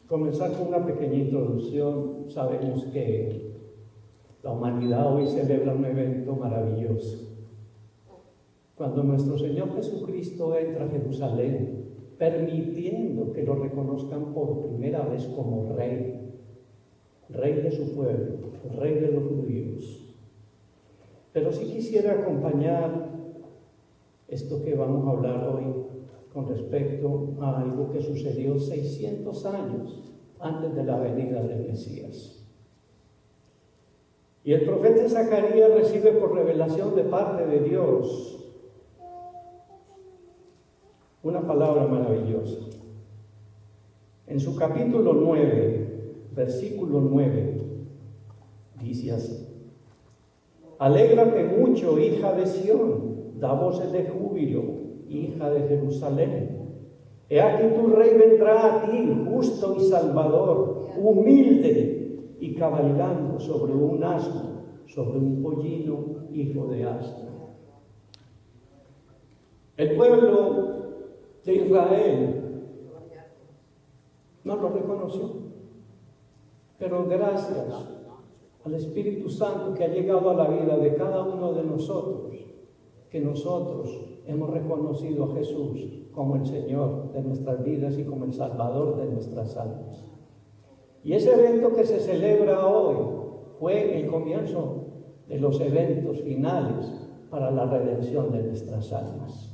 Comenzar con una pequeña introducción. Sabemos que la humanidad hoy celebra un evento maravilloso. Cuando nuestro Señor Jesucristo entra a Jerusalén, permitiendo que lo reconozcan por primera vez como Rey de su pueblo, Rey de los judíos. Pero sí quisiera acompañar esto que vamos a hablar hoy con respecto a algo que sucedió 600 años antes de la venida del Mesías. Y el profeta Zacarías recibe por revelación de parte de Dios una palabra maravillosa. En su capítulo 9, versículo 9, dice así: Alégrate mucho, hija de Sión, da voces de júbilo, hija de Jerusalén. He aquí tu rey vendrá a ti, justo y salvador, humilde y cabalgando sobre un asno, sobre un pollino, hijo de asna. El pueblo de Israel no lo reconoció, pero gracias al Espíritu Santo que ha llegado a la vida de cada uno de nosotros, que nosotros hemos reconocido a Jesús como el Señor de nuestras vidas y como el Salvador de nuestras almas. Y ese evento que se celebra hoy fue el comienzo de los eventos finales para la redención de nuestras almas.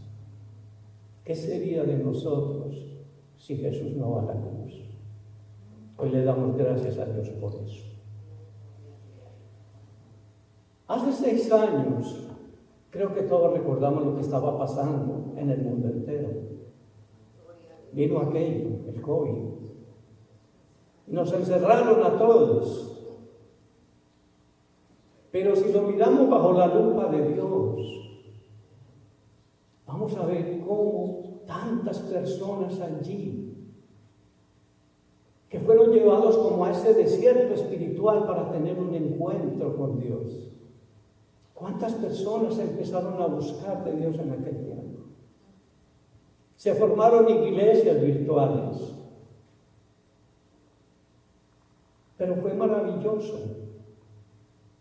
¿Qué sería de nosotros si Jesús no va a la cruz? Hoy le damos gracias a Dios por eso. Hace 6 años, creo que todos recordamos lo que estaba pasando en el mundo entero. Vino aquello, el COVID. Nos encerraron a todos. Pero si lo miramos bajo la lupa de Dios, vamos a ver cómo tantas personas allí que fueron llevados como a ese desierto espiritual para tener un encuentro con Dios. ¿Cuántas personas empezaron a buscar de Dios en aquel tiempo? Se formaron iglesias virtuales. Pero fue maravilloso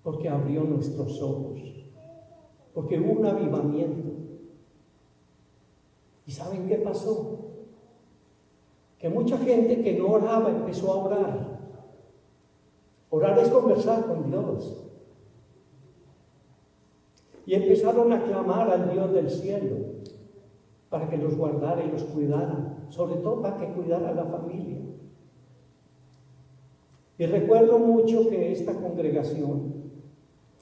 porque abrió nuestros ojos, porque hubo un avivamiento. ¿Y saben qué pasó? Que mucha gente que no oraba empezó a orar. Orar es conversar con Dios. Y empezaron a clamar al Dios del cielo para que los guardara y los cuidara, sobre todo para que cuidara a la familia. Y recuerdo mucho que esta congregación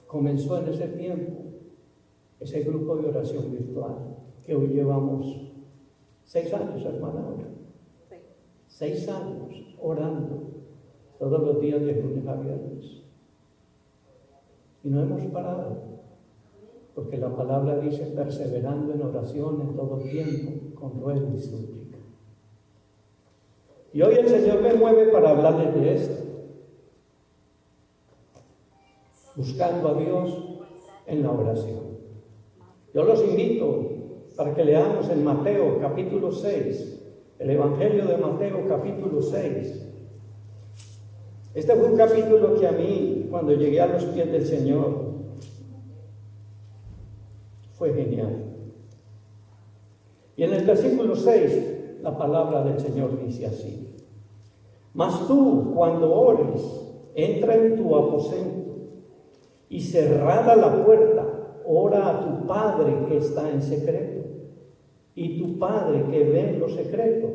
comenzó en ese tiempo, ese grupo de oración virtual, que hoy llevamos 6 años, hermana, ahora. 6 años orando todos los días de lunes a viernes. Y no hemos parado, porque la palabra dice: perseverando en oración en todo tiempo, con ruego y súplica. Y hoy el Señor me mueve para hablarles de esto. Buscando a Dios en la oración. Yo los invito para que leamos en Mateo capítulo 6, el Evangelio de Mateo capítulo 6. Este fue un capítulo que a mí, cuando llegué a los pies del Señor, fue genial. Y en el versículo 6, la palabra del Señor dice así: Mas tú, cuando ores, entra en tu aposento, y cerrada la puerta, ora a tu Padre que está en secreto, y tu Padre que ve en lo secreto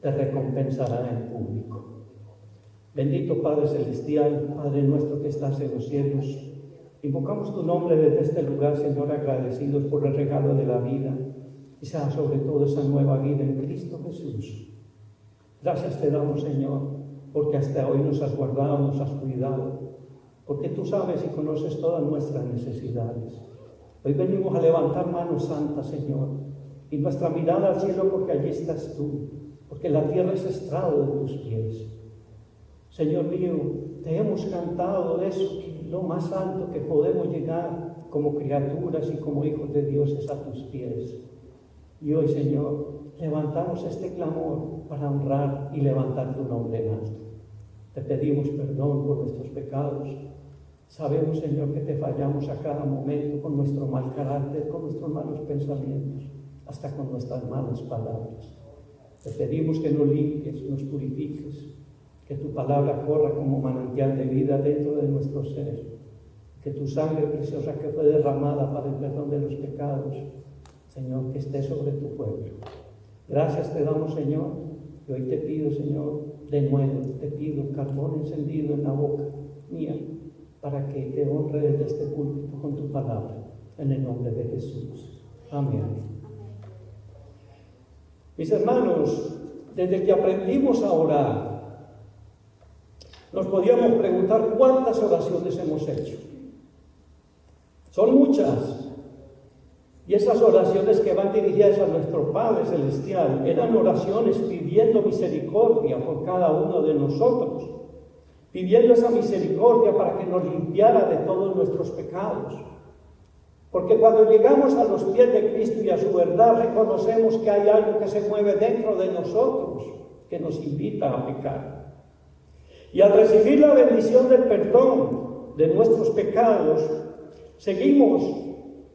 te recompensará en público. Bendito Padre Celestial, Padre nuestro que estás en los cielos, invocamos tu nombre desde este lugar, Señor, agradecidos por el regalo de la vida, y sea sobre todo esa nueva vida en Cristo Jesús. Gracias te damos, Señor, porque hasta hoy nos has guardado, nos has cuidado, porque tú sabes y conoces todas nuestras necesidades. Hoy venimos a levantar manos santas, Señor, y nuestra mirada al cielo, porque allí estás tú, porque la tierra es estrado de tus pies. Señor mío, te hemos cantado eso, que lo más alto que podemos llegar como criaturas y como hijos de Dios es a tus pies. Y hoy, Señor, levantamos este clamor para honrar y levantar tu nombre en alto. Te pedimos perdón por nuestros pecados. Sabemos, Señor, que te fallamos a cada momento con nuestro mal carácter, con nuestros malos pensamientos, hasta con nuestras malas palabras. Te pedimos que nos limpies, nos purifiques, que tu palabra corra como manantial de vida dentro de nuestro ser, que tu sangre preciosa que fue derramada para el perdón de los pecados, Señor, que esté sobre tu pueblo. Gracias te damos, Señor, y hoy te pido, Señor, de nuevo, te pido carbón encendido en la boca mía, para que te honre desde este púlpito con tu palabra, en el nombre de Jesús. Amén. Mis hermanos, desde que aprendimos a orar, nos podíamos preguntar cuántas oraciones hemos hecho. Son muchas. Y esas oraciones que van dirigidas a nuestro Padre Celestial eran oraciones pidiendo misericordia por cada uno de nosotros, pidiendo esa misericordia para que nos limpiara de todos nuestros pecados. Porque cuando llegamos a los pies de Cristo y a su verdad, reconocemos que hay algo que se mueve dentro de nosotros que nos invita a pecar. Y al recibir la bendición del perdón de nuestros pecados, seguimos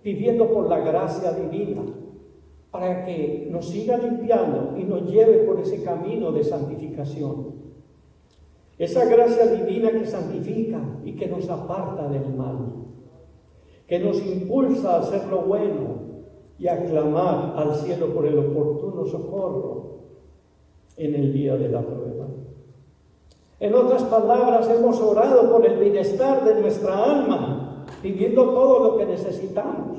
pidiendo por la gracia divina para que nos siga limpiando y nos lleve por ese camino de santificación. Esa gracia divina que santifica y que nos aparta del mal, que nos impulsa a hacer lo bueno y a clamar al cielo por el oportuno socorro en el día de la prueba. En otras palabras, hemos orado por el bienestar de nuestra alma, pidiendo todo lo que necesitamos.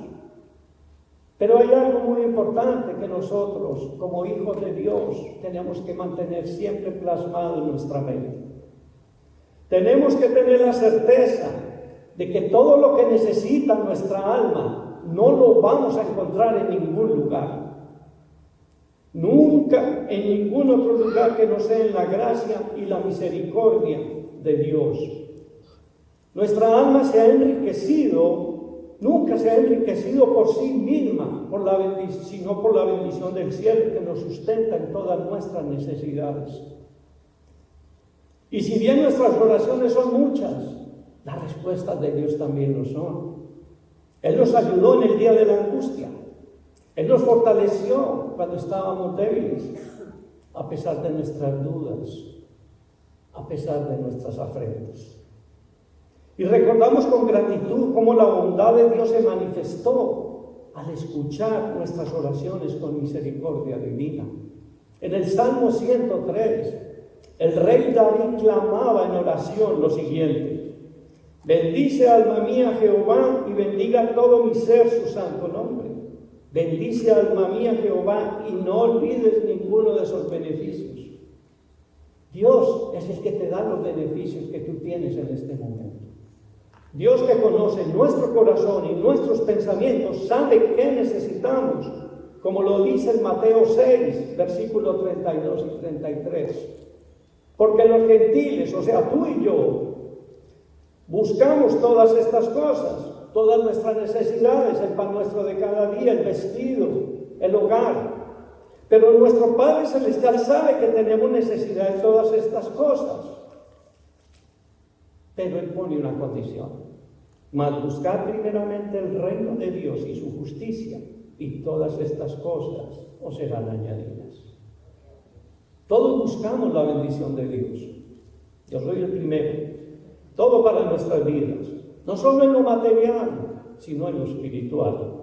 Pero hay algo muy importante que nosotros, como hijos de Dios, tenemos que mantener siempre plasmado en nuestra mente. Tenemos que tener la certeza de que todo lo que necesita nuestra alma no lo vamos a encontrar en ningún lugar. Nunca en ningún otro lugar que no sea en la gracia y la misericordia de Dios. Nuestra alma se ha enriquecido, nunca se ha enriquecido por sí misma, sino por la bendición del cielo que nos sustenta en todas nuestras necesidades. Y si bien nuestras oraciones son muchas, las respuestas de Dios también lo son. Él nos ayudó en el día de la angustia. Él nos fortaleció cuando estábamos débiles, a pesar de nuestras dudas, a pesar de nuestras afrentas. Y recordamos con gratitud cómo la bondad de Dios se manifestó al escuchar nuestras oraciones con misericordia divina. En el Salmo 103, el rey David clamaba en oración lo siguiente: bendice alma mía Jehová y bendiga todo mi ser su santo nombre. Bendice alma mía Jehová y no olvides ninguno de sus beneficios. Dios es el que te da los beneficios que tú tienes en este momento. Dios que conoce nuestro corazón y nuestros pensamientos sabe qué necesitamos, como lo dice en Mateo 6, versículos 32 y 33. Porque los gentiles, o sea, tú y yo, buscamos todas estas cosas, todas nuestras necesidades, el pan nuestro de cada día, el vestido, el hogar. Pero nuestro Padre Celestial sabe que tenemos necesidad de todas estas cosas. Pero Él pone una condición: mas buscar primeramente el reino de Dios y su justicia, y todas estas cosas os serán añadidas. Todos buscamos la bendición de Dios. Yo soy el primero. Todo para nuestras vidas, no solo en lo material, sino en lo espiritual.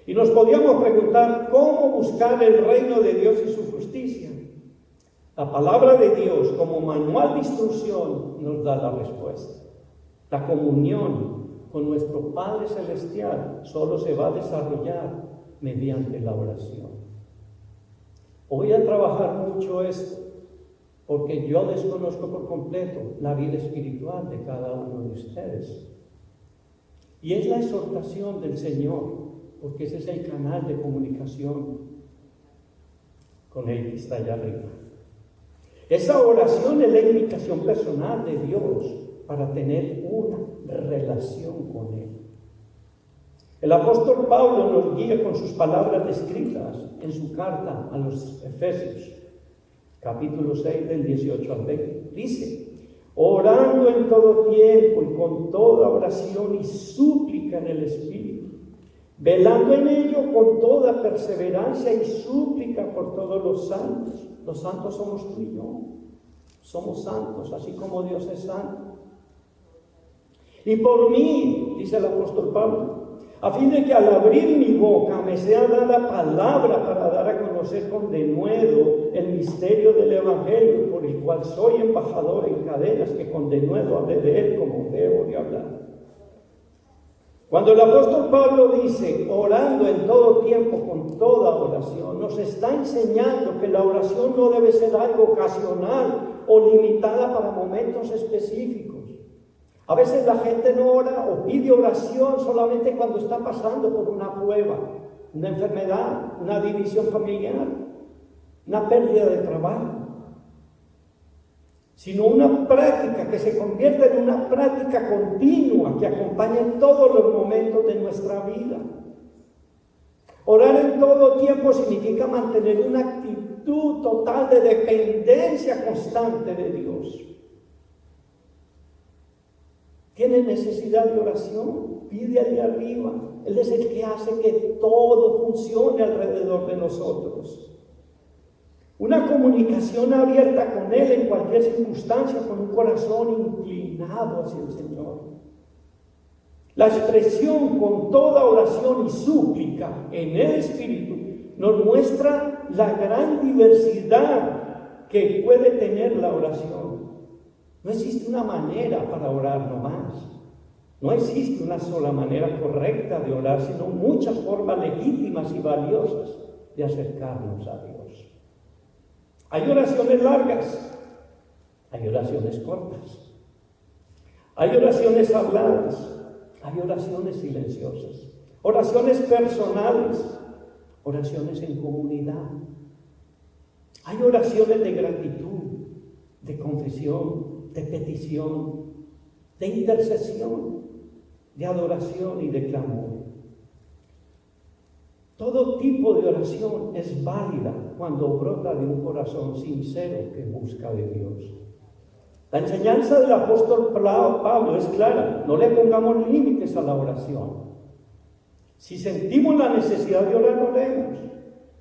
Y nos podíamos preguntar cómo buscar el reino de Dios y su justicia. La palabra de Dios, como manual de instrucción, nos da la respuesta. La comunión con nuestro Padre Celestial solo se va a desarrollar mediante la oración. Voy a trabajar mucho esto, porque yo desconozco por completo la vida espiritual de cada uno de ustedes. Y es la exhortación del Señor, porque ese es el canal de comunicación con Él que está allá arriba. Esa oración es la invitación personal de Dios para tener una relación con Él. El apóstol Pablo nos guía con sus palabras descritas en su carta a los Efesios, capítulo 6 del 18 al 20. Dice: orando en todo tiempo y con toda oración y súplica en el Espíritu, velando en ello con toda perseverancia y súplica por todos los santos. Los santos somos tú y yo. Somos santos, así como Dios es santo. Y por mí, dice el apóstol Pablo, a fin de que al abrir mi boca me sea dada palabra para dar a conocer con denuedo el misterio del Evangelio, por el cual soy embajador en cadenas, que con denuedo hablé de él como debo de hablar. Cuando el apóstol Pablo dice, orando en todo tiempo con toda oración, nos está enseñando que la oración no debe ser algo ocasional o limitada para momentos específicos. A veces la gente no ora o pide oración solamente cuando está pasando por una prueba, una enfermedad, una división familiar, una pérdida de trabajo, sino una práctica que se convierte en una práctica continua que acompaña todos los momentos de nuestra vida. Orar en todo tiempo significa mantener una actitud total de dependencia constante de Dios. ¿Tienes necesidad de oración? Pide allí arriba. Él es el que hace que todo funcione alrededor de nosotros. Una comunicación abierta con Él en cualquier circunstancia, con un corazón inclinado hacia el Señor. La expresión con toda oración y súplica en el Espíritu nos muestra la gran diversidad que puede tener la oración. No existe una manera para orar nomás. No existe una sola manera correcta de orar, sino muchas formas legítimas y valiosas de acercarnos a Dios. Hay oraciones largas, hay oraciones cortas, hay oraciones habladas, hay oraciones silenciosas, oraciones personales, oraciones en comunidad. Hay oraciones de gratitud, de confesión, de petición, de intercesión, de adoración y de clamor. Todo tipo de oración es válida cuando brota de un corazón sincero que busca de Dios. La enseñanza del apóstol Pablo es clara: no le pongamos límites a la oración. Si sentimos la necesidad de orar, oremos.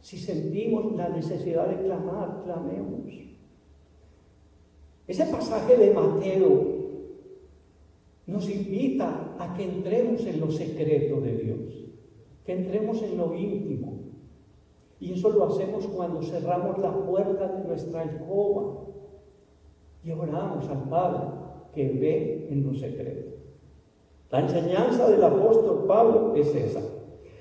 Si sentimos la necesidad de clamar, clamemos. Ese pasaje de Mateo nos invita a que entremos en lo secreto de Dios, que entremos en lo íntimo. Y eso lo hacemos cuando cerramos la puerta de nuestra alcoba y oramos al Padre que ve en lo secreto. La enseñanza del apóstol Pablo es esa.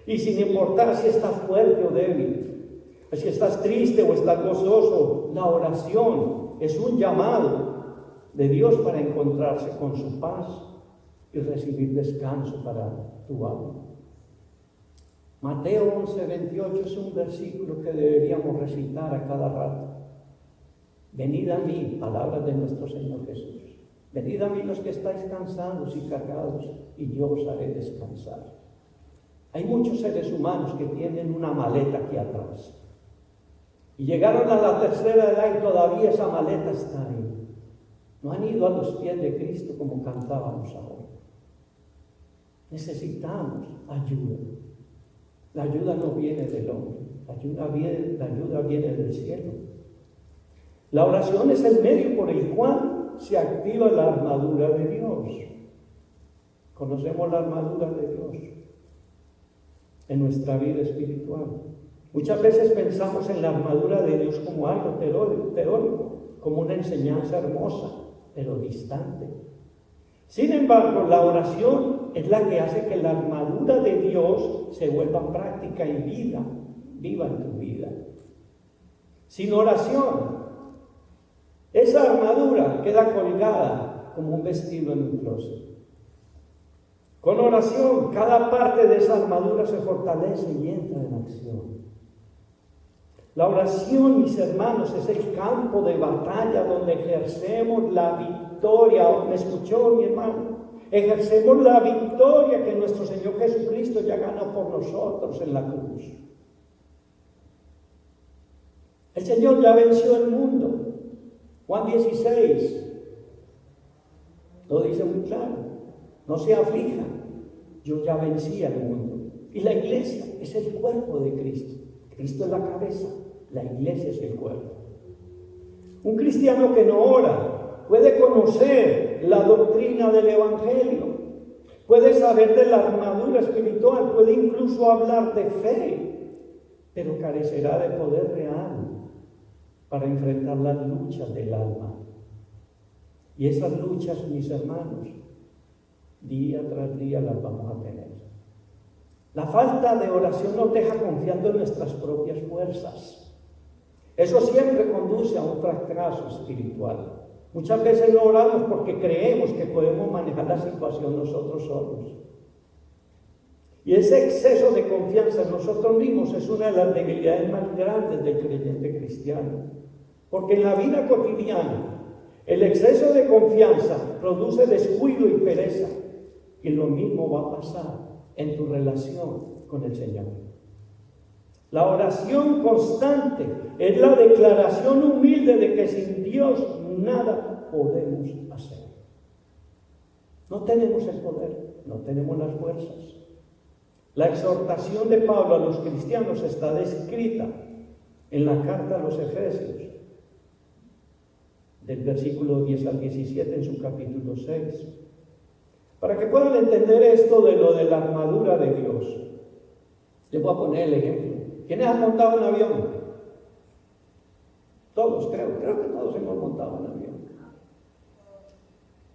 Y sin importar si estás fuerte o débil, si estás triste o estás gozoso, la oración es un llamado de Dios para encontrarse con su paz y recibir descanso para tu alma. Mateo 11:28 es un versículo que deberíamos recitar a cada rato. Venid a mí, palabras de nuestro Señor Jesús. Venid a mí los que estáis cansados y cargados, y yo os haré descansar. Hay muchos seres humanos que tienen una maleta aquí atrás. Y llegaron a la tercera edad y todavía esa maleta está ahí. No han ido a los pies de Cristo como cantábamos ahora. Necesitamos ayuda. La ayuda no viene del hombre, la ayuda viene del cielo. La oración es el medio por el cual se activa la armadura de Dios. Conocemos la armadura de Dios en nuestra vida espiritual. Muchas veces pensamos en la armadura de Dios como algo teórico, como una enseñanza hermosa, pero distante. Sin embargo, la oración es la que hace que la armadura de Dios se vuelva práctica y viva en tu vida. Sin oración, esa armadura queda colgada como un vestido en un closet. Con oración, cada parte de esa armadura se fortalece y entra en acción. La oración, mis hermanos, es el campo de batalla donde ejercemos la victoria. ¿Me escuchó, mi hermano? ejercemos la victoria que nuestro Señor Jesucristo ya ganó por nosotros en la cruz. El Señor ya venció el mundo. Juan 16 lo dice muy claro. No se aflija, yo ya vencí al mundo. Y la iglesia es el cuerpo de Cristo. Cristo es la cabeza, la iglesia es el cuerpo. Un cristiano que no ora puede conocer la doctrina del Evangelio, puede saber de la armadura espiritual, puede incluso hablar de fe, pero carecerá de poder real para enfrentar las luchas del alma. Y esas luchas, mis hermanos, día tras día las vamos a tener. La falta de oración nos deja confiando en nuestras propias fuerzas. Eso siempre conduce a un fracaso espiritual. Muchas veces no oramos porque creemos que podemos manejar la situación nosotros solos. Y ese exceso de confianza en nosotros mismos es una de las debilidades más grandes del creyente cristiano. Porque en la vida cotidiana, el exceso de confianza produce descuido y pereza. Y lo mismo va a pasar en tu relación con el Señor. La oración constante es la declaración humilde de que sin Dios nada podemos hacer. No tenemos el poder, no tenemos las fuerzas. La exhortación de Pablo a los cristianos está descrita en la carta a los Efesios, del versículo 10 al 17 en su capítulo 6. Para que puedan entender esto de lo de la armadura de Dios, les voy a poner el ejemplo. ¿Quiénes han montado en avión? Todos, creo que todos hemos montado en avión.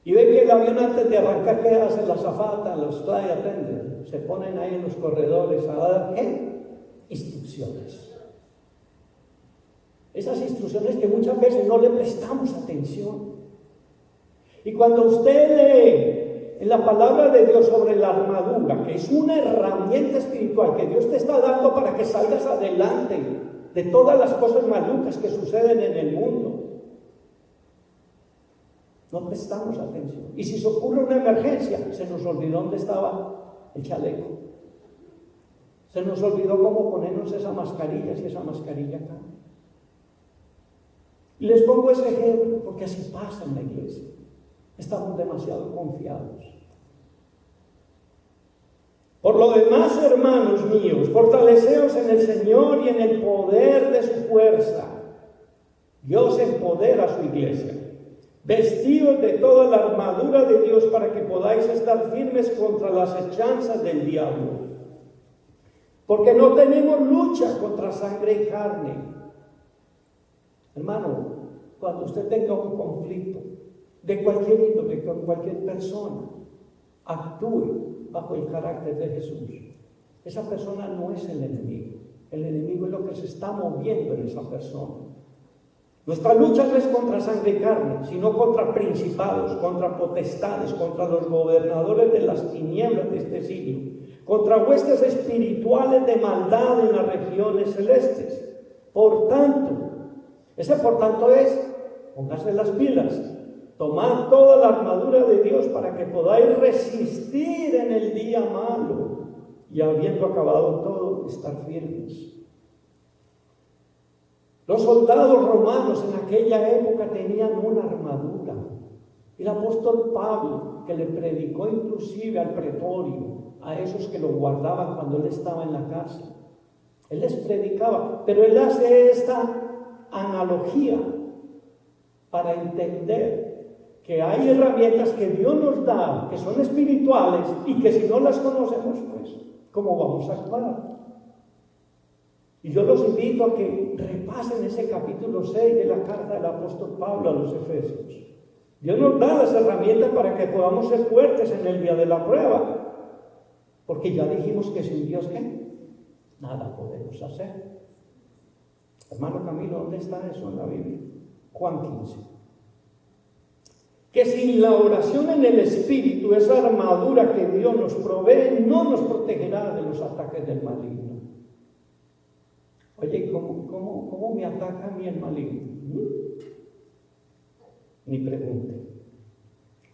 Y ven que el avión antes de arrancar, ¿qué hace la azafata, los flight attendants? Se ponen ahí en los corredores a dar, ¿qué? Instrucciones. Esas instrucciones que muchas veces no le prestamos atención. Y cuando usted lee en la palabra de Dios sobre la armadura, que es una herramienta espiritual que Dios te está dando para que salgas adelante de todas las cosas malucas que suceden en el mundo, no prestamos atención. Y si se ocurre una emergencia, se nos olvidó dónde estaba el chaleco. Se nos olvidó cómo ponernos esa mascarilla, si esa mascarilla acá. Y les pongo ese ejemplo porque así pasa en la iglesia. Estamos demasiado confiados. Por lo demás, hermanos míos, fortaleceos en el Señor y en el poder de su fuerza. Dios empodera a su iglesia. Vestidos de toda la armadura de Dios para que podáis estar firmes contra las hechanzas del diablo. Porque no tenemos lucha contra sangre y carne. Hermano, cuando usted tenga un conflicto de cualquier índole, con cualquier persona, actúe bajo el carácter de Jesús. Esa persona no es el enemigo. El enemigo es lo que se está moviendo en esa persona. Nuestra lucha no es contra sangre y carne, sino contra principados, contra potestades, contra los gobernadores de las tinieblas de este siglo, contra huestes espirituales de maldad en las regiones celestes. Por tanto, póngase las pilas. Tomad toda la armadura de Dios para que podáis resistir en el día malo y habiendo acabado todo, estar firmes. Los soldados romanos en aquella época tenían una armadura. El apóstol Pablo, que le predicó inclusive al pretorio, a esos que lo guardaban cuando él estaba en la cárcel, él les predicaba, pero él hace esta analogía para entender que hay herramientas que Dios nos da, que son espirituales, y que si no las conocemos, pues, ¿cómo vamos a actuar? Y yo los invito a que repasen ese capítulo 6 de la carta del apóstol Pablo a los Efesios. Dios nos da las herramientas para que podamos ser fuertes en el día de la prueba, porque ya dijimos que sin Dios, ¿qué? Nada podemos hacer. Hermano Camilo, ¿dónde está eso en la Biblia? Juan 15. Que sin la oración en el Espíritu, esa armadura que Dios nos provee, no nos protegerá de los ataques del maligno. Oye, ¿cómo me ataca a mí el maligno? Ni pregunte.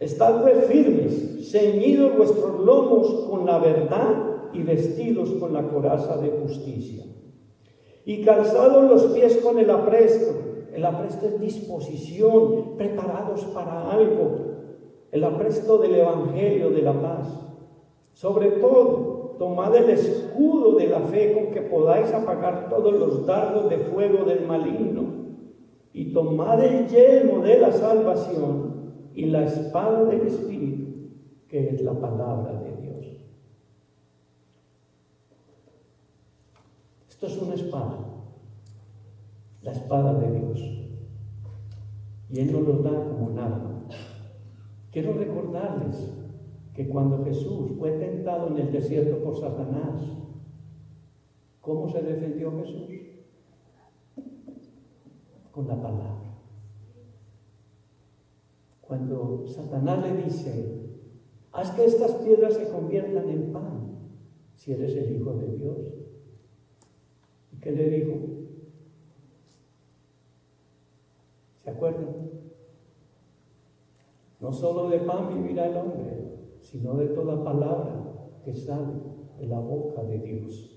Estad pues firmes, ceñidos vuestros lomos con la verdad y vestidos con la coraza de justicia. Y calzados los pies con el apresto. El apresto es disposición, preparados para algo. El apresto del Evangelio de la paz. Sobre todo, tomad el escudo de la fe con que podáis apagar todos los dardos de fuego del maligno. Y tomad el yelmo de la salvación y la espada del Espíritu, que es la palabra de Dios. Esto es una espada, la espada de Dios. Y Él nos lo da como un arma. Quiero recordarles que cuando Jesús fue tentado en el desierto por Satanás, ¿cómo se defendió Jesús? Con la palabra. Cuando Satanás le dice, haz que estas piedras se conviertan en pan, si eres el Hijo de Dios. ¿Y qué le dijo? ¿Se acuerdan? No solo de pan vivirá el hombre, sino de toda palabra que sale de la boca de Dios.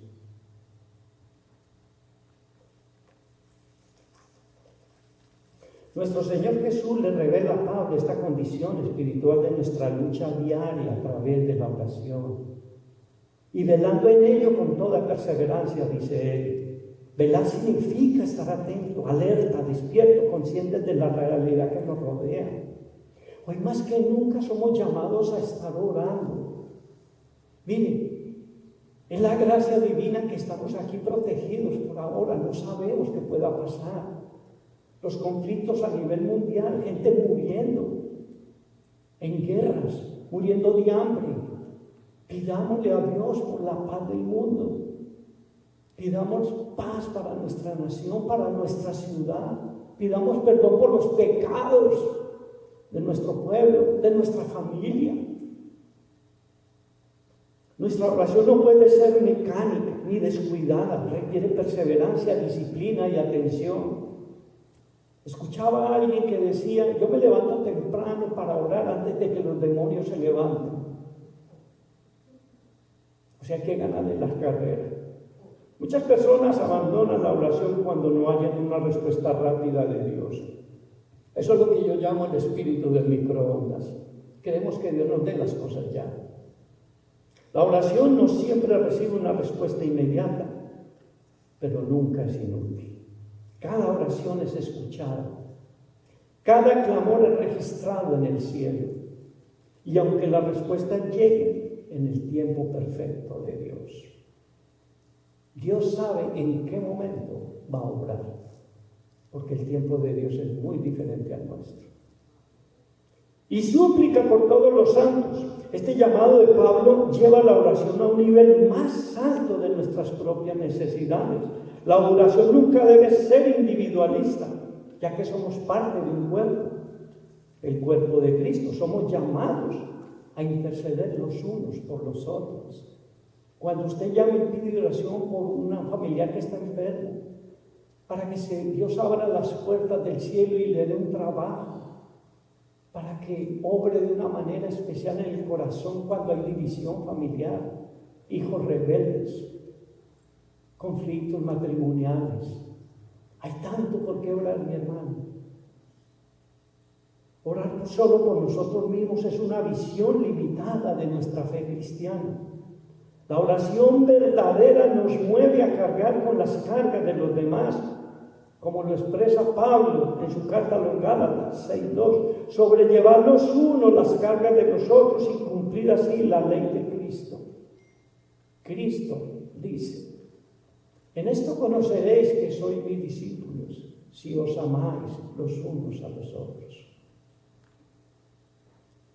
Nuestro Señor Jesús le revela a Pablo esta condición espiritual de nuestra lucha diaria a través de la oración. Y velando en ello con toda perseverancia, dice él. Velar significa estar atento, alerta, despierto, conscientes de la realidad que nos rodea. Hoy más que nunca somos llamados a estar orando. Miren, es la gracia divina que estamos aquí protegidos por ahora, no sabemos qué pueda pasar. Los conflictos a nivel mundial, gente muriendo en guerras, muriendo de hambre. Pidámosle a Dios por la paz del mundo. Pidamos paz para nuestra nación, para nuestra ciudad. Pidamos perdón por los pecados de nuestro pueblo, de nuestra familia. Nuestra oración no puede ser mecánica ni descuidada, requiere perseverancia, disciplina y atención. Escuchaba a alguien que decía, yo me levanto temprano para orar antes de que los demonios se levanten. O sea, hay que ganarle las carreras. Muchas personas abandonan la oración cuando no hayan una respuesta rápida de Dios. Eso es lo que yo llamo el espíritu del microondas. Queremos que Dios nos dé las cosas ya. La oración no siempre recibe una respuesta inmediata, pero nunca es inútil. Cada oración es escuchada. Cada clamor es registrado en el cielo. Y aunque la respuesta llegue en el tiempo perfecto de Dios. Dios sabe en qué momento va a obrar. Porque el tiempo de Dios es muy diferente al nuestro. Y súplica por todos los santos. Este llamado de Pablo lleva la oración a un nivel más alto de nuestras propias necesidades. La oración nunca debe ser individualista, ya que somos parte de un cuerpo, el cuerpo de Cristo. Somos llamados a interceder los unos por los otros. Cuando usted llama y pide oración por una familiar que está enferma, para que Dios abra las puertas del cielo y le dé un trabajo, para que obre de una manera especial en el corazón cuando hay división familiar, hijos rebeldes, conflictos matrimoniales. Hay tanto por qué orar, mi hermano. Orar solo por nosotros mismos es una visión limitada de nuestra fe cristiana. La oración verdadera nos mueve a cargar con las cargas de los demás, como lo expresa Pablo en su carta a los Gálatas 6:2, sobrellevar los unos las cargas de los otros y cumplir así la ley de Cristo. Cristo dice: en esto conoceréis que sois mis discípulos, si os amáis los unos a los otros.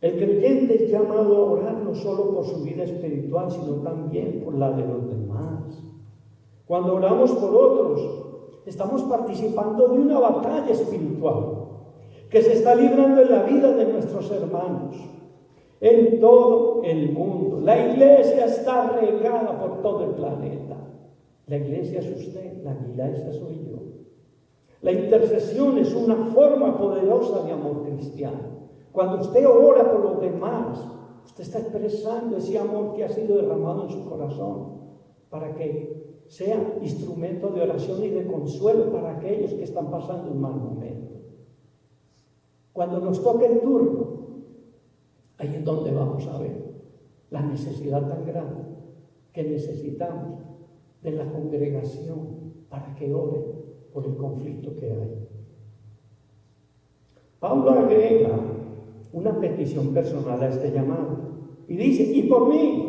El creyente es llamado a orar no solo por su vida espiritual, sino también por la de los demás. Cuando oramos por otros, estamos participando de una batalla espiritual que se está librando en la vida de nuestros hermanos en todo el mundo. La iglesia está regada por todo el planeta. La iglesia es usted, la iglesia soy yo. La intercesión es una forma poderosa de amor cristiano. Cuando usted ora por los demás, usted está expresando ese amor que ha sido derramado en su corazón para que sea instrumento de oración y de consuelo para aquellos que están pasando un mal momento. Cuando nos toque el turno, ahí es donde vamos a ver la necesidad tan grande que necesitamos de la congregación para que ore por el conflicto que hay. Pablo agrega una petición personal a este llamado y dice: y por mí,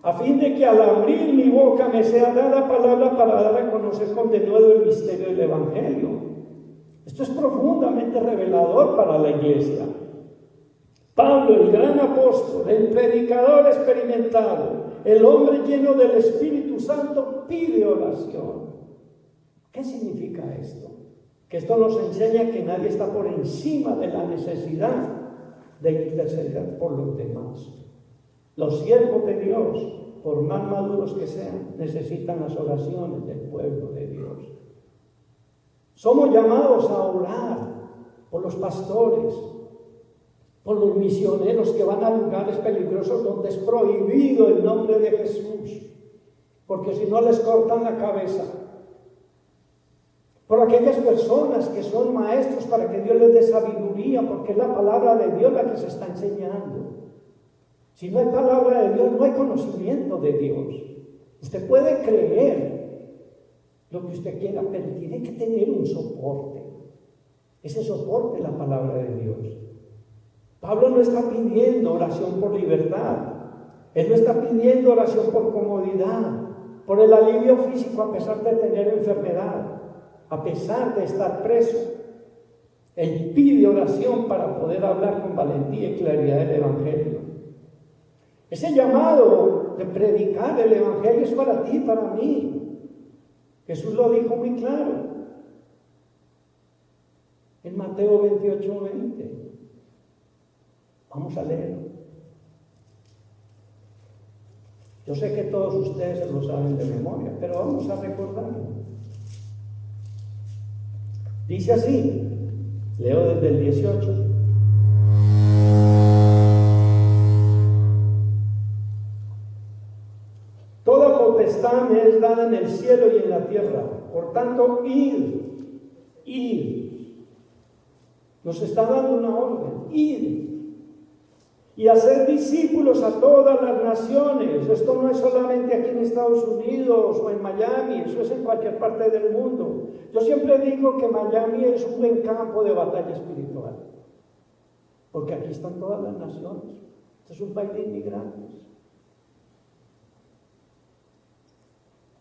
a fin de que al abrir mi boca me sea dada palabra para dar a conocer con denuedo el misterio del Evangelio. Esto es profundamente revelador para la iglesia. Pablo, el gran apóstol, el predicador experimentado, el hombre lleno del Espíritu Santo, pide oración. ¿Qué significa esto? Que esto nos enseña que nadie está por encima de la necesidad de interceder por los demás. Los siervos de Dios, por más maduros que sean, necesitan las oraciones del pueblo de Dios. Somos llamados a orar por los pastores, por los misioneros que van a lugares peligrosos donde es prohibido el nombre de Jesús, porque si no les cortan la cabeza. Por aquellas personas que son maestros para que Dios les dé sabiduría, porque es la palabra de Dios la que se está enseñando. Si no hay palabra de Dios, no hay conocimiento de Dios. Usted puede creer lo que usted quiera, pero tiene que tener un soporte. Ese soporte es la palabra de Dios. Pablo no está pidiendo oración por libertad. Él no está pidiendo oración por comodidad, por el alivio físico a pesar de tener enfermedad. A pesar de estar preso, él pide oración para poder hablar con valentía y claridad del Evangelio. Ese llamado de predicar el Evangelio es para ti y para mí. Jesús lo dijo muy claro en Mateo 28:20. Vamos a leerlo. Yo sé que todos ustedes lo saben de memoria, pero vamos a recordarlo. Dice así, leo desde el 18. Toda potestad me es dada en el cielo y en la tierra. Por tanto, id. Nos está dando una orden, id. Y hacer discípulos a todas las naciones. Esto no es solamente aquí en Estados Unidos o en Miami, eso es en cualquier parte del mundo. Yo siempre digo que Miami es un buen campo de batalla espiritual, porque aquí están todas las naciones. Este es un país de inmigrantes.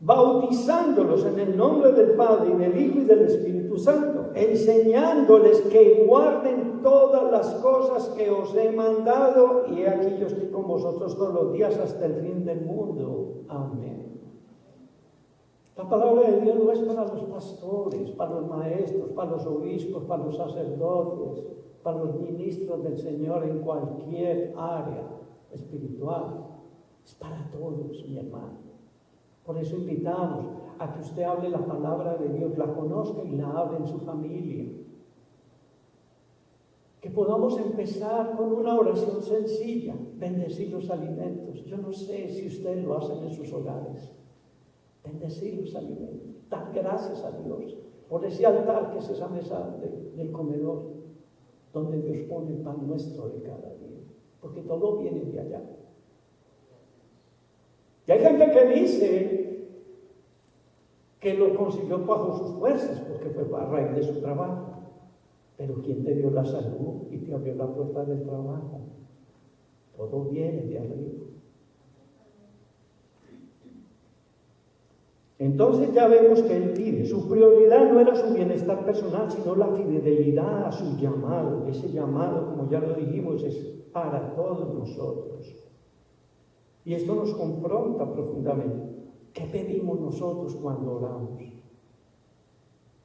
Bautizándolos en el nombre del Padre y del Hijo y del Espíritu Santo, enseñándoles que guarden todas las cosas que os he mandado, y he aquí yo estoy con vosotros todos los días hasta el fin del mundo. Amén. La palabra de Dios no es para los pastores, para los maestros, para los obispos, para los sacerdotes, para los ministros del Señor en cualquier área espiritual. Es para todos, mi hermano. Por eso invitamos a que usted hable la palabra de Dios, la conozca y la hable en su familia. Que podamos empezar con una oración sencilla, bendecir los alimentos. Yo no sé si ustedes lo hacen en sus hogares. Bendecir los alimentos, dar gracias a Dios por ese altar que es esa mesa del comedor, donde Dios pone el pan nuestro de cada día, porque todo viene de allá. Y hay gente que dice que lo consiguió bajo sus fuerzas, porque fue a raíz de su trabajo. Pero ¿quién te dio la salud y te abrió la puerta del trabajo? Todo viene de arriba. Entonces ya vemos que él pide. Su prioridad no era su bienestar personal, sino la fidelidad a su llamado. Ese llamado, como ya lo dijimos, es para todos nosotros. Y esto nos confronta profundamente. ¿Qué pedimos nosotros cuando oramos?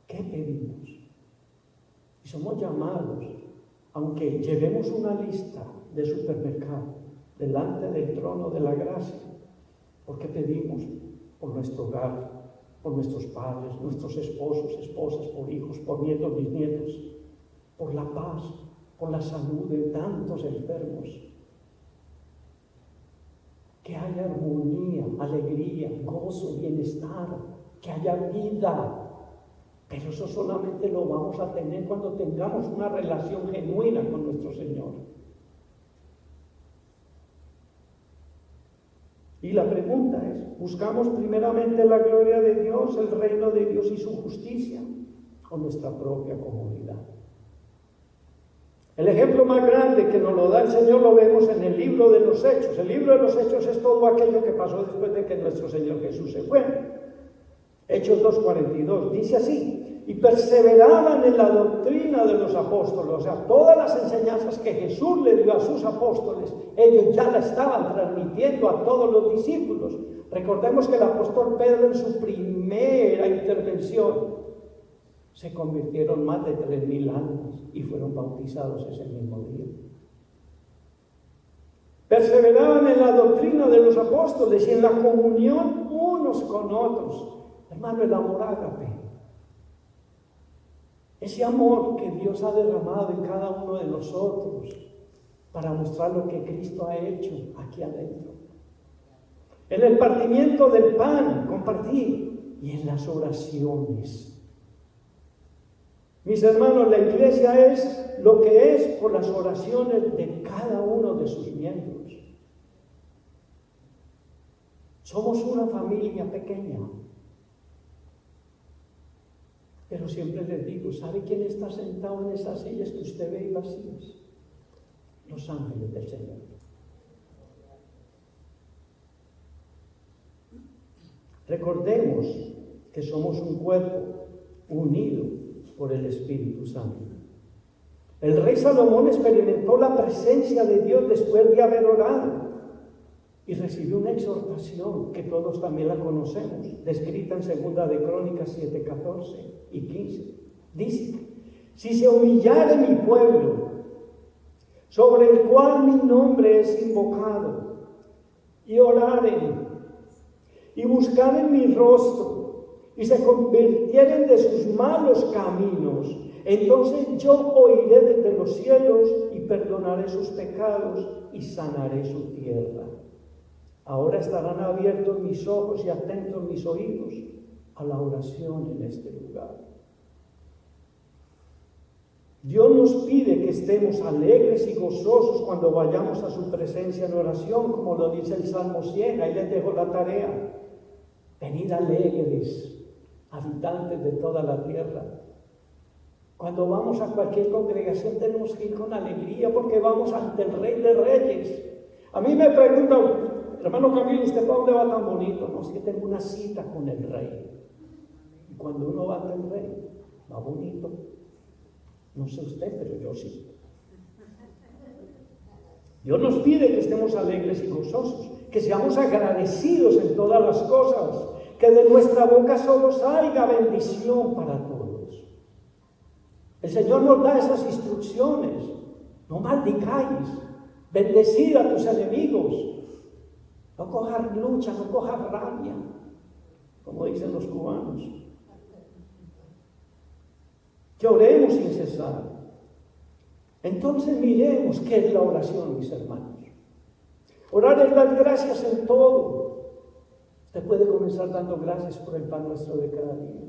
¿Qué pedimos? Y somos llamados, aunque llevemos una lista de supermercado delante del trono de la gracia, porque pedimos por nuestro hogar, por nuestros padres, nuestros esposos, esposas, por hijos, por nietos, bisnietos, por la paz, por la salud de tantos enfermos. Que haya armonía, alegría, gozo, bienestar, que haya vida. Pero eso solamente lo vamos a tener cuando tengamos una relación genuina con nuestro Señor. Y la pregunta es, ¿buscamos primeramente la gloria de Dios, el reino de Dios y su justicia, o nuestra propia comodidad? El ejemplo más grande que nos lo da el Señor lo vemos en el libro de los Hechos. El libro de los Hechos es todo aquello que pasó después de que nuestro Señor Jesús se fue. Hechos 2:42 dice así: y perseveraban en la doctrina de los apóstoles. O sea, todas las enseñanzas que Jesús le dio a sus apóstoles, ellos ya la estaban transmitiendo a todos los discípulos. Recordemos que el apóstol Pedro, en su primera intervención, se convirtieron más de 3,000 almas y fueron bautizados ese mismo día. Perseveraban en la doctrina de los apóstoles y en la comunión unos con otros. Hermano, el amor ágape, ese amor que Dios ha derramado en cada uno de nosotros para mostrar lo que Cristo ha hecho aquí adentro. En el partimiento del pan, compartir, y en las oraciones. Mis hermanos, la iglesia es lo que es por las oraciones de cada uno de sus miembros. Somos una familia pequeña. Pero siempre les digo, ¿sabe quién está sentado en esas sillas que usted ve vacías? Los ángeles del Señor. Recordemos que somos un cuerpo unido por el Espíritu Santo. El rey Salomón experimentó la presencia de Dios después de haber orado y recibió una exhortación que todos también la conocemos, descrita en 2 de Crónicas 7:14 y 15. Dice: si se humillare mi pueblo, sobre el cual mi nombre es invocado, y oraren y buscaren mi rostro, y se convirtieren de sus malos caminos, entonces yo oiré desde los cielos y perdonaré sus pecados y sanaré su tierra. Ahora estarán abiertos mis ojos y atentos mis oídos a la oración en este lugar. Dios nos pide que estemos alegres y gozosos cuando vayamos a su presencia en oración, como lo dice el Salmo 100. Ahí les dejo la tarea. Venid alegres, habitantes de toda la tierra. Cuando vamos a cualquier congregación tenemos que ir con alegría porque vamos ante el Rey de Reyes. A mí me preguntan, hermano Camilo, ¿usted para dónde va tan bonito? No, es que tengo una cita con el Rey. Y cuando uno va ante el Rey, va bonito. No sé usted, pero yo sí. Dios nos pide que estemos alegres y gozosos, que seamos agradecidos en todas las cosas, que de nuestra boca solo salga bendición para todos. El Señor nos da esas instrucciones. No maldigáis, bendecid a tus enemigos, no cojas lucha, no cojas rabia, como dicen los cubanos. Que oremos sin cesar. Entonces miremos qué es la oración, mis hermanos. Orar es dar gracias en todo. Usted puede comenzar dando gracias por el pan nuestro de cada día,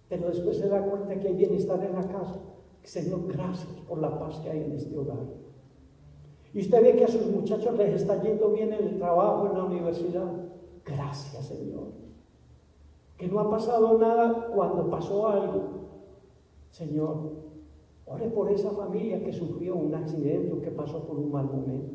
pero después se da cuenta que hay bienestar en la casa. Señor, gracias por la paz que hay en este hogar. Y usted ve que a sus muchachos les está yendo bien en el trabajo, en la universidad. Gracias, Señor. Que no ha pasado nada cuando pasó algo. Señor, ore por esa familia que sufrió un accidente o que pasó por un mal momento.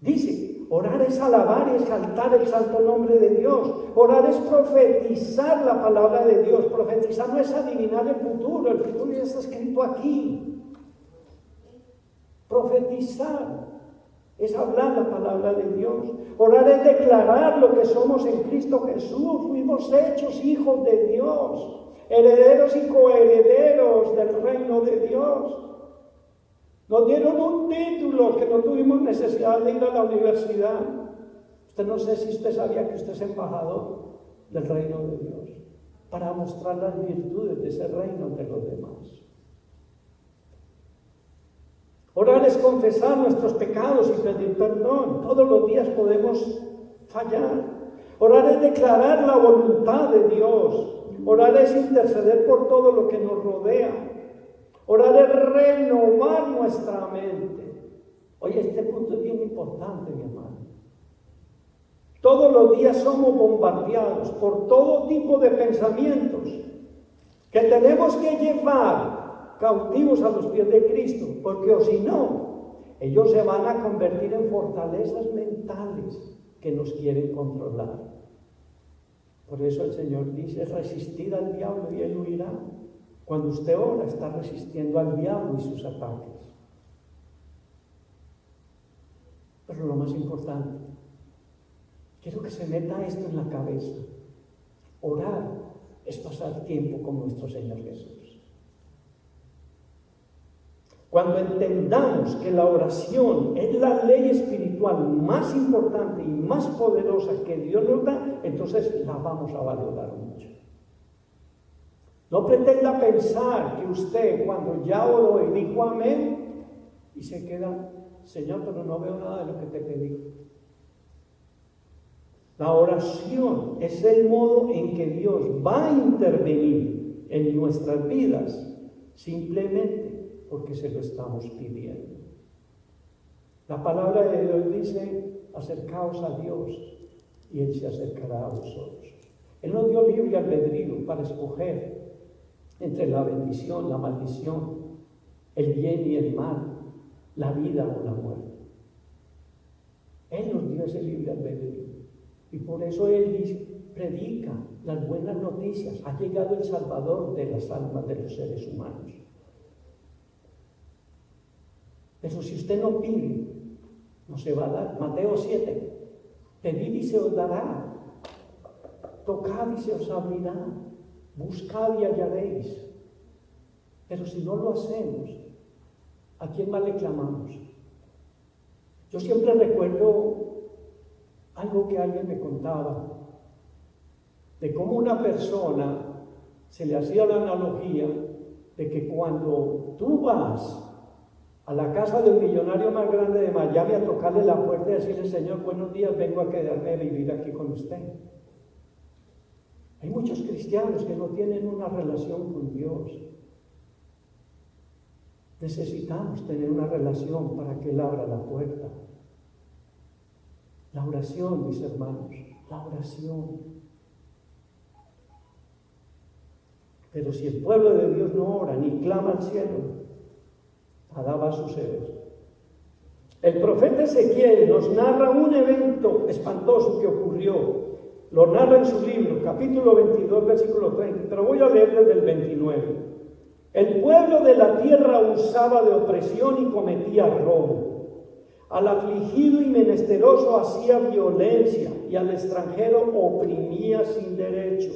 Dice, orar es alabar y exaltar el santo nombre de Dios. Orar es profetizar la palabra de Dios. Profetizar no es adivinar el futuro ya está escrito aquí. Profetizar es hablar la palabra de Dios. Orar es declarar lo que somos en Cristo Jesús. Fuimos hechos hijos de Dios, herederos y coherederos del reino de Dios. Nos dieron un título que no tuvimos necesidad de ir a la universidad. Usted no sé si usted sabía que usted es embajador del reino de Dios para mostrar las virtudes de ese reino de los demás. Orar es confesar nuestros pecados y pedir perdón. Todos los días podemos fallar. Orar es declarar la voluntad de Dios. Orar es interceder por todo lo que nos rodea. Orar es renovar nuestra mente. Oye, este punto es bien importante, mi hermano. Todos los días somos bombardeados por todo tipo de pensamientos que tenemos que llevar cautivos a los pies de Cristo, porque o si no, ellos se van a convertir en fortalezas mentales que nos quieren controlar. Por eso el Señor dice, resistid al diablo y él huirá. Cuando usted ora, está resistiendo al diablo y sus ataques. Pero lo más importante, quiero que se meta esto en la cabeza. Orar es pasar tiempo con nuestro Señor Jesús. Cuando entendamos que la oración es la ley espiritual más importante y más poderosa que Dios nos da, entonces la vamos a valorar mucho. No pretenda pensar que usted cuando ya oró y dijo amén y se queda, Señor, pero no veo nada de lo que te pedí. La oración es el modo en que Dios va a intervenir en nuestras vidas simplemente porque se lo estamos pidiendo. La palabra de Dios dice, acercaos a Dios y Él se acercará a vosotros. Él nos dio libre albedrío para escoger entre la bendición, la maldición, el bien y el mal, la vida o la muerte. Él nos dio ese libre albedrío. Y por eso Él dice, predica las buenas noticias. Ha llegado el Salvador de las almas de los seres humanos. Pero si usted no pide, no se va a dar. Mateo 7, pedid y se os dará. Tocad y se os abrirá. Buscad y hallaréis. Pero si no lo hacemos, ¿a quién más le clamamos? Yo siempre recuerdo algo que alguien me contaba, de cómo una persona se le hacía la analogía de que cuando tú vas a la casa del millonario más grande de Miami a tocarle la puerta y decirle, Señor, buenos días, vengo a quedarme a vivir aquí con usted. Hay muchos cristianos que no tienen una relación con Dios. Necesitamos tener una relación para que Él abra la puerta. La oración, mis hermanos, la oración. Pero si el pueblo de Dios no ora ni clama al cielo, nada va a suceder. El profeta Ezequiel nos narra un evento espantoso que ocurrió. Lo narra en su libro, capítulo 22, versículo 30, pero voy a leer desde el 29. El pueblo de la tierra usaba de opresión y cometía robo. Al afligido y menesteroso hacía violencia y al extranjero oprimía sin derecho.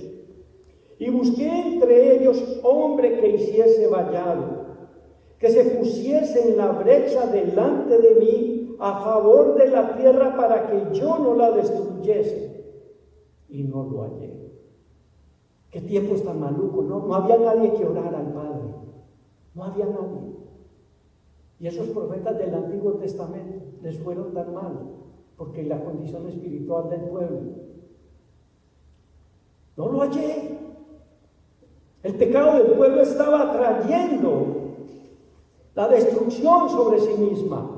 Y busqué entre ellos hombre que hiciese vallado, que se pusiese en la brecha delante de mí a favor de la tierra para que yo no la destruyese. Y no lo hallé. Qué tiempos tan malucos, ¿no? No había nadie que orara al Padre. No había nadie. Y esos profetas del Antiguo Testamento les fueron tan mal, porque la condición espiritual del pueblo. No lo hallé. El pecado del pueblo estaba trayendo la destrucción sobre sí misma.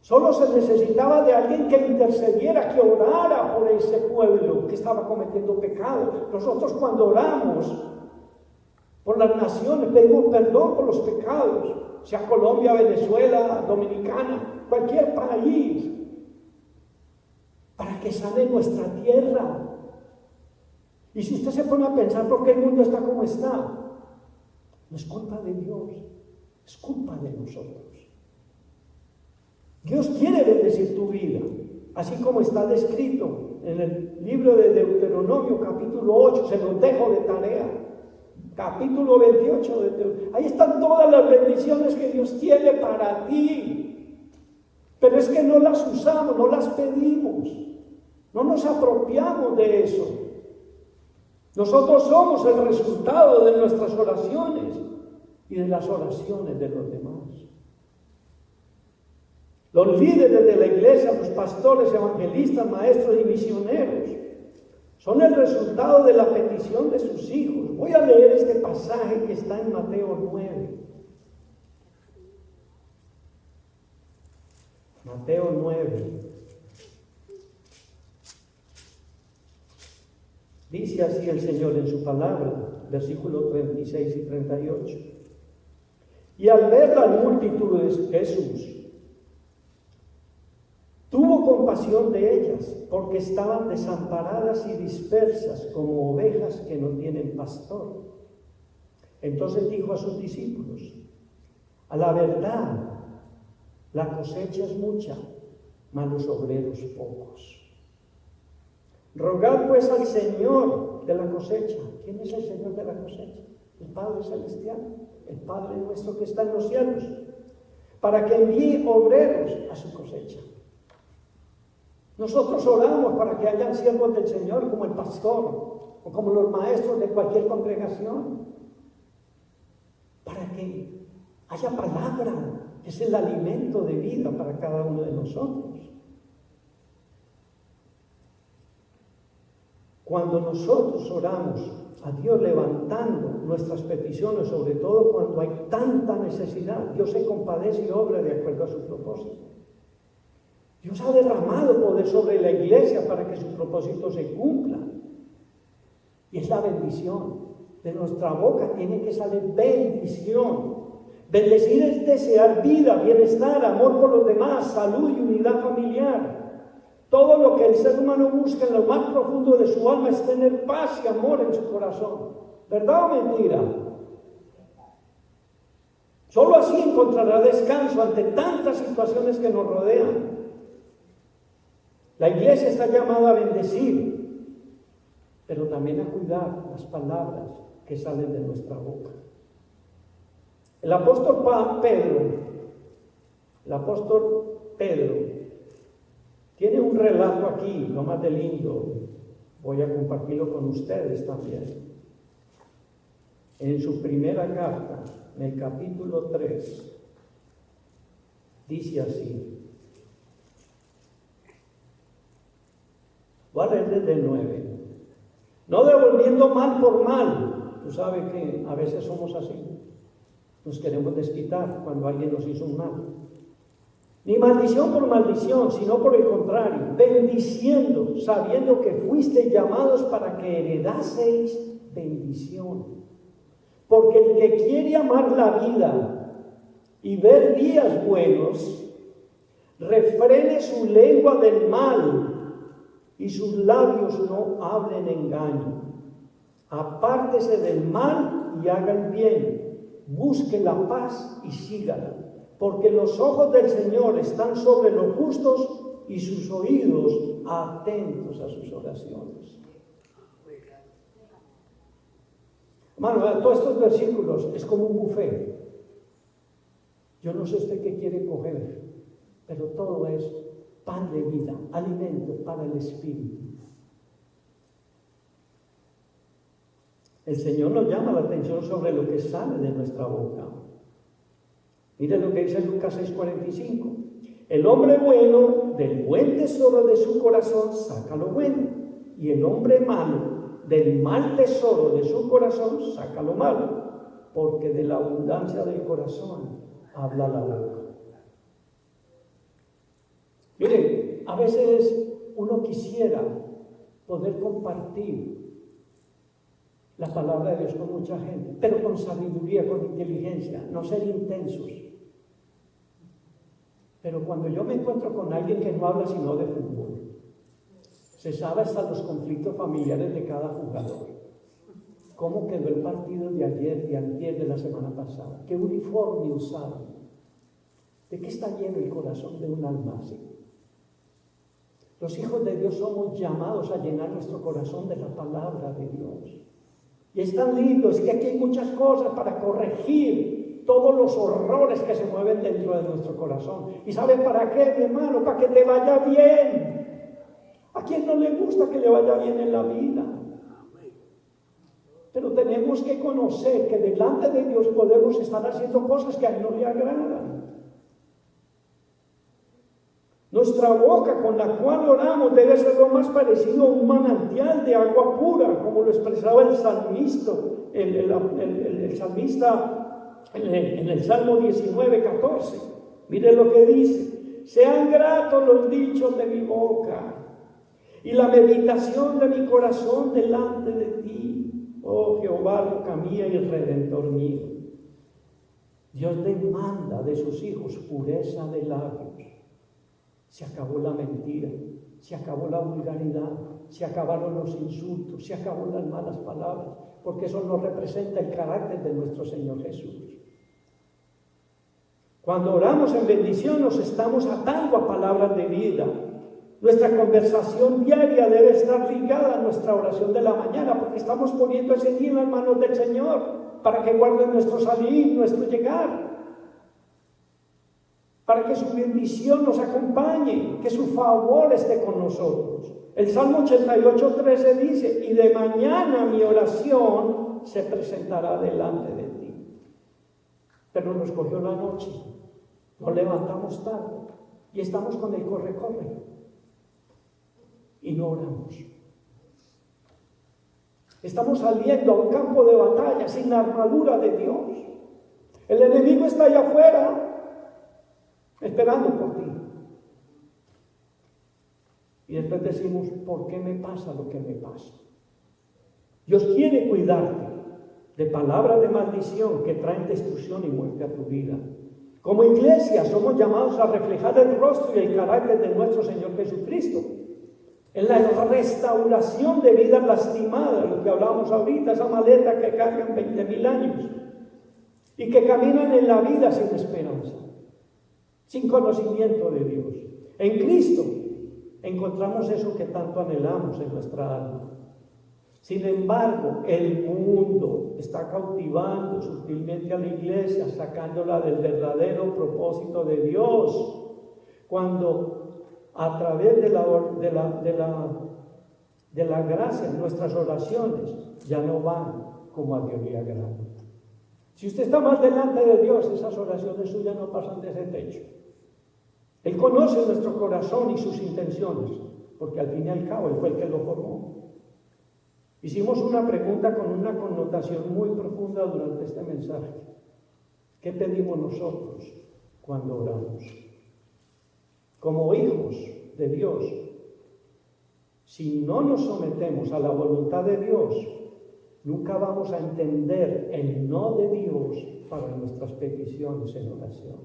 Solo se necesitaba de alguien que intercediera, que orara por ese pueblo que estaba cometiendo pecado. Nosotros cuando oramos por las naciones, pedimos perdón por los pecados, sea Colombia, Venezuela, Dominicana, cualquier país, para que sane nuestra tierra. Y si usted se pone a pensar por qué el mundo está como está, no es culpa de Dios, es culpa de nosotros. Dios quiere bendecir tu vida, así como está descrito en el libro de Deuteronomio, capítulo 8, se los dejo de tarea. Capítulo 28 de Deuteronomio. Ahí están todas las bendiciones que Dios tiene para ti. Pero es que no las usamos, no las pedimos. No nos apropiamos de eso. Nosotros somos el resultado de nuestras oraciones y de las oraciones de los demás. Los líderes de la iglesia, los pastores, evangelistas, maestros y misioneros, son el resultado de la petición de sus hijos. Voy a leer este pasaje que está en Mateo 9. Mateo 9. Dice así el Señor en su palabra, versículos 36 y 38. Y al ver la multitud de Jesús, tuvo compasión de ellas, porque estaban desamparadas y dispersas como ovejas que no tienen pastor. Entonces dijo a sus discípulos: a la verdad, la cosecha es mucha, mas los obreros pocos. Rogad pues al Señor de la cosecha. ¿Quién es el Señor de la cosecha? El Padre Celestial, el Padre nuestro que está en los cielos, para que envíe obreros a su cosecha. Nosotros oramos para que hayan siervos del Señor como el pastor o como los maestros de cualquier congregación, para que haya palabra, que es el alimento de vida para cada uno de nosotros. Cuando nosotros oramos a Dios levantando nuestras peticiones, sobre todo cuando hay tanta necesidad, Dios se compadece y obra de acuerdo a su propósito. Dios ha derramado poder sobre la iglesia para que sus propósitos se cumplan. Y es la bendición. De nuestra boca tiene que salir bendición. Bendecir es desear vida, bienestar, amor por los demás, salud y unidad familiar. Todo lo que el ser humano busca en lo más profundo de su alma es tener paz y amor en su corazón. ¿Verdad o mentira? Solo así encontrará descanso ante tantas situaciones que nos rodean. La iglesia está llamada a bendecir, pero también a cuidar las palabras que salen de nuestra boca. El apóstol Pedro, tiene un relato aquí, lo más de lindo. Voy a compartirlo con ustedes también. En su primera carta, en el capítulo 3, dice así. Voy a leer desde el 9. No devolviendo mal por mal. Tú sabes que a veces somos así. Nos queremos desquitar cuando alguien nos hizo un mal. Ni maldición por maldición, sino por el contrario, bendiciendo, sabiendo que fuisteis llamados para que heredaseis bendición. Porque el que quiere amar la vida y ver días buenos, refrene su lengua del mal y sus labios no hablen engaño. Apártese del mal y haga el bien. Busque la paz y sígala. Porque los ojos del Señor están sobre los justos y sus oídos atentos a sus oraciones. Hermano, todos estos versículos es como un buffet. Yo no sé usted qué quiere coger, pero todo es pan de vida, alimento para el espíritu. El Señor nos llama la atención sobre lo que sale de nuestra boca. Mire lo que dice Lucas 6:45. El hombre bueno del buen tesoro de su corazón saca lo bueno, y el hombre malo del mal tesoro de su corazón saca lo malo, porque de la abundancia del corazón habla la boca. Miren, a veces uno quisiera poder compartir la palabra de Dios con mucha gente, pero con sabiduría, con inteligencia, no ser intensos. Pero cuando yo me encuentro con alguien que no habla sino de fútbol, se sabe hasta los conflictos familiares de cada jugador. ¿Cómo quedó el partido de ayer, de antier, de la semana pasada? ¿Qué uniforme usaron? ¿De qué está lleno el corazón de un alma así? Los hijos de Dios somos llamados a llenar nuestro corazón de la palabra de Dios. Y es tan lindo, es que aquí hay muchas cosas para corregir todos los horrores que se mueven dentro de nuestro corazón. ¿Y sabe para qué, mi hermano? Para que te vaya bien. ¿A quién no le gusta que le vaya bien en la vida? Pero tenemos que conocer que delante de Dios podemos estar haciendo cosas que a Él no le agradan. Nuestra boca con la cual oramos debe ser lo más parecido a un manantial de agua pura, como lo expresaba el salmista, el salmista en el Salmo 19:14. Mire lo que dice: sean gratos los dichos de mi boca y la meditación de mi corazón delante de ti, oh Jehová, roca mía y redentor mío. Dios demanda de sus hijos pureza de labios. Se acabó la mentira, se acabó la vulgaridad, se acabaron los insultos, se acabó las malas palabras, porque eso no representa el carácter de nuestro Señor Jesús. Cuando oramos en bendición nos estamos atando a palabras de vida. Nuestra conversación diaria debe estar ligada a nuestra oración de la mañana, porque estamos poniendo ese día en las manos del Señor para que guarde nuestro salir, nuestro llegar, para que su bendición nos acompañe, que su favor esté con nosotros. El Salmo 88:13 dice: y de mañana mi oración se presentará delante de ti. Pero nos cogió la noche, nos levantamos tarde y estamos con el corre-corre y no oramos. Estamos saliendo a un campo de batalla sin la armadura de Dios. El enemigo está allá afuera esperando por ti. Y después decimos: ¿por qué me pasa lo que me pasa? Dios quiere cuidarte de palabras de maldición que traen destrucción y muerte a tu vida. Como iglesia somos llamados a reflejar el rostro y el carácter de nuestro Señor Jesucristo en la restauración de vidas lastimadas, lo que hablamos ahorita, esa maleta que cargan 20,000 años y que caminan en la vida sin esperanza, sin conocimiento de Dios. En Cristo encontramos eso que tanto anhelamos en nuestra alma. Sin embargo, el mundo está cautivando sutilmente a la iglesia, sacándola del verdadero propósito de Dios, cuando a través de la gracia, nuestras oraciones ya no van como a Dios le agrada. Si usted está más delante de Dios, esas oraciones suyas no pasan de ese techo. Él conoce nuestro corazón y sus intenciones, porque al fin y al cabo Él fue el que lo formó. Hicimos una pregunta con una connotación muy profunda durante este mensaje. ¿Qué pedimos nosotros cuando oramos? Como hijos de Dios, si no nos sometemos a la voluntad de Dios, nunca vamos a entender el no de Dios para nuestras peticiones en oración.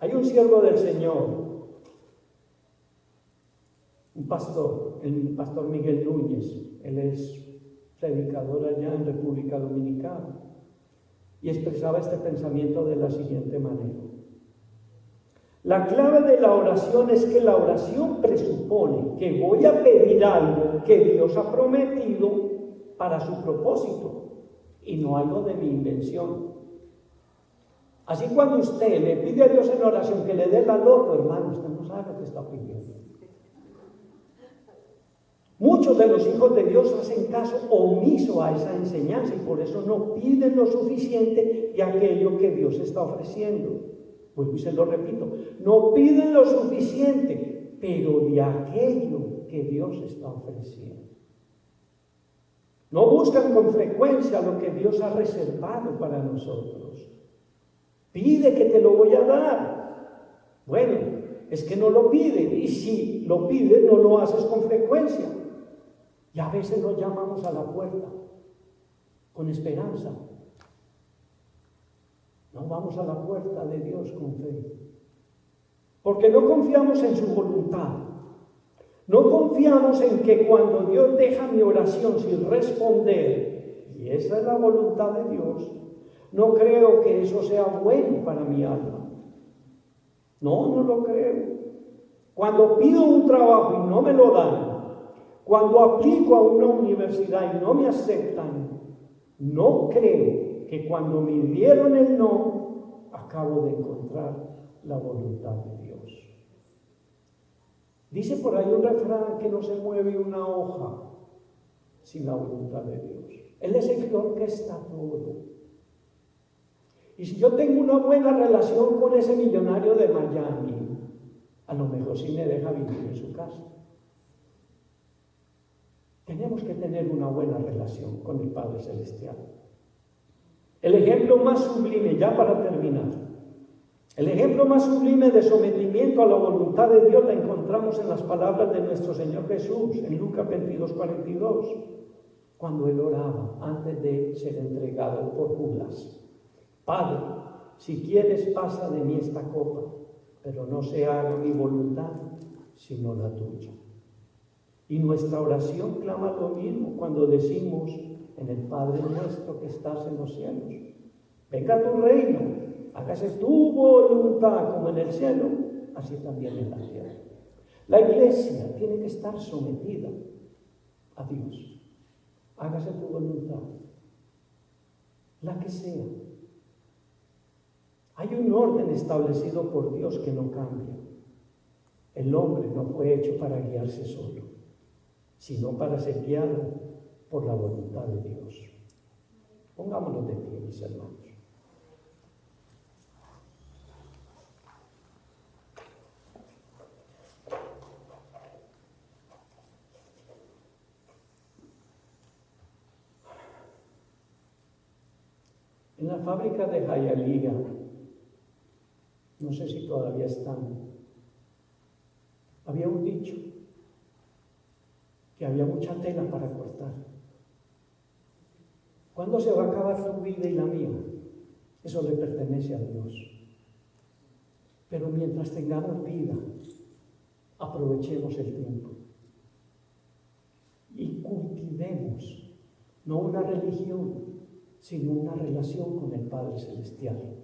Hay un siervo del Señor, un pastor, el pastor Miguel Núñez. Él es predicador allá en República Dominicana y expresaba este pensamiento de la siguiente manera: la clave de la oración es que la oración presupone que voy a pedir algo que Dios ha prometido para su propósito y no algo de mi invención. Así, cuando usted le pide a Dios en oración que le dé la loto, hermano, usted no sabe lo que está pidiendo. Muchos de los hijos de Dios hacen caso omiso a esa enseñanza y por eso no piden lo suficiente de aquello que Dios está ofreciendo. Pues se lo repito, no piden lo suficiente, pero de aquello que Dios está ofreciendo. No buscan con frecuencia lo que Dios ha reservado para nosotros. Pide que te lo voy a dar. Bueno, es que no lo pide, y si lo pide no lo haces con frecuencia. Y a veces nos llamamos a la puerta con esperanza. No vamos a la puerta de Dios con fe, porque no confiamos en su voluntad. No confiamos en que cuando Dios deja mi oración sin responder, y esa es la voluntad de Dios, no creo que eso sea bueno para mi alma. No lo creo. Cuando pido un trabajo y no me lo dan, cuando aplico a una universidad y no me aceptan, no creo que cuando me dieron el no, acabo de encontrar la voluntad de Dios. Dice por ahí un refrán que no se mueve una hoja sin la voluntad de Dios. Él es el que orquesta todo. Y si yo tengo una buena relación con ese millonario de Miami, A lo mejor sí me deja vivir en su casa. Tenemos que tener una buena relación con el Padre Celestial. El ejemplo más sublime, ya para terminar, el ejemplo más sublime de sometimiento a la voluntad de Dios la encontramos en las palabras de nuestro Señor Jesús, en Lucas 22:42, cuando Él oraba antes de ser entregado por Judas. Padre, si quieres pasa de mí esta copa, pero no se haga mi voluntad, sino la tuya. Y nuestra oración clama lo mismo cuando decimos en el Padre nuestro que estás en los cielos. Venga tu reino, hágase tu voluntad como en el cielo, así también en la tierra. La iglesia tiene que estar sometida a Dios. Hágase tu voluntad, la que sea. Hay un orden establecido por Dios que no cambia. El hombre no fue hecho para guiarse solo, sino para ser guiado por la voluntad de Dios. Pongámonos de pie, mis hermanos. En la fábrica de Hialeah, no sé si todavía están, había un dicho, que había mucha tela para cortar. ¿Cuándo se va a acabar tu vida y la mía? Eso le pertenece a Dios. Pero mientras tengamos vida, aprovechemos el tiempo y cultivemos no una religión, sino una relación con el Padre Celestial,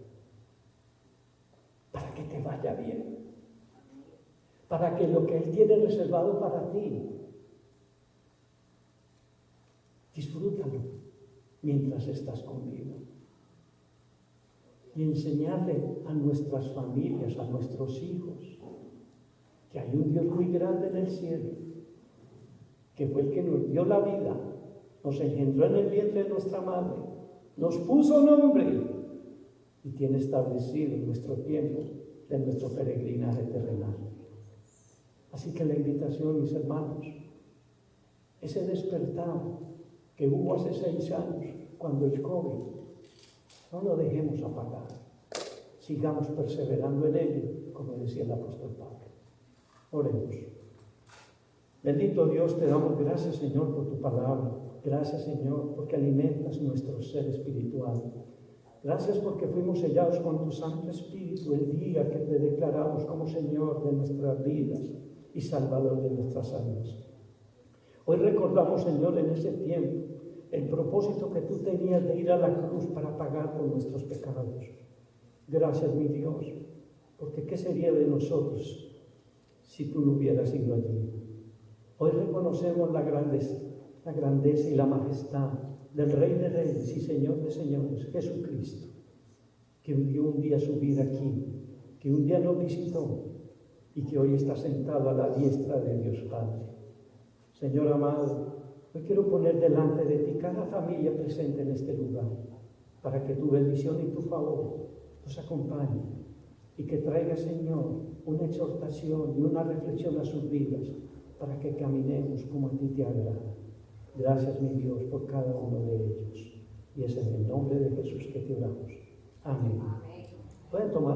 para que te vaya bien, para que lo que Él tiene reservado para ti, disfrútalo mientras estás con vida. Y enseñarle a nuestras familias, a nuestros hijos, que hay un Dios muy grande en el cielo, que fue el que nos dio la vida, nos engendró en el vientre de nuestra madre, nos puso nombre y tiene establecido nuestro tiempo de nuestro peregrinaje terrenal. Así que la invitación, mis hermanos, ese despertar que hubo hace 6 años, cuando el COVID, no lo dejemos apagar. Sigamos perseverando en ello, como decía el apóstol Pablo. Oremos. Bendito Dios, te damos gracias, Señor, por tu palabra. Gracias, Señor, porque alimentas nuestro ser espiritual. Gracias porque fuimos sellados con tu Santo Espíritu el día que te declaramos como Señor de nuestras vidas y Salvador de nuestras almas. Hoy recordamos, Señor, en ese tiempo, el propósito que tú tenías de ir a la cruz para pagar por nuestros pecados. Gracias, mi Dios, porque ¿qué sería de nosotros si tú no hubieras ido allí? Hoy reconocemos la grandeza y la majestad del Rey de Reyes y Señor de Señores, Jesucristo, que vivió un día su vida aquí, que un día nos visitó y que hoy está sentado a la diestra de Dios Padre. Señor amado, hoy quiero poner delante de ti cada familia presente en este lugar, para que tu bendición y tu favor nos acompañen y que traiga, Señor, una exhortación y una reflexión a sus vidas, para que caminemos como a ti te agrada. Gracias, mi Dios, por cada uno de ellos. Y es en el nombre de Jesús que te oramos. Amén. Pueden tomar